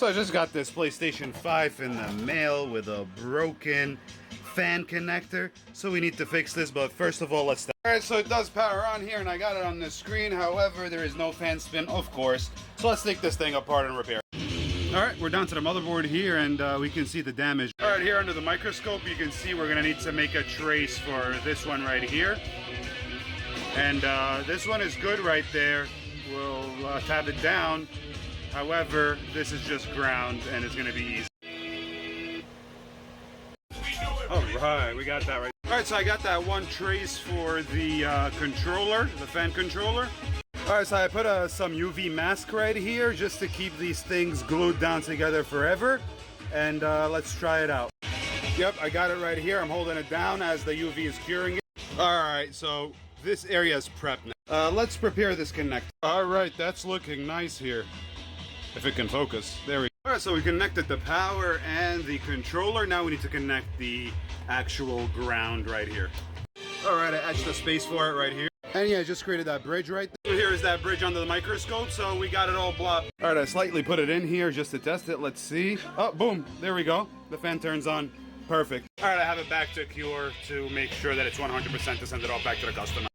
So I just got this PlayStation 5 in the mail with a broken fan connector. So we need to fix this, but first of all, let's start. Alright, so it does power on here and I got it on the screen. However, there is no fan spin, of course. So let's take this thing apart and repair. Alright, we're down to the motherboard here and we can see the damage. Alright, here under the microscope you can see we're going to need to make a trace for this one right here. And this one is good right there. We'll tab it down. However, this is just ground and it's going to be easy. Alright, we got that right. Alright, so I got that one trace for the controller, the fan controller. Alright, so I put some UV mask right here just to keep these things glued down together forever. And let's try it out. Yep, I got it right here. I'm holding it down as the UV is curing it. Alright, so this area is prepped now. Let's prepare this connector. Alright, that's looking nice here. If it can focus. There we go. Alright, so we connected the power and the controller. Now we need to connect the actual ground right here. Alright, I etched the space for it right here. And yeah, I just created that bridge right there. Here is that bridge under the microscope, so we got it all blocked. Alright, I slightly put it in here just to test it. Let's see. Oh, boom. There we go. The fan turns on. Perfect. Alright, I have it back to cure to make sure that it's 100% to send it all back to the customer.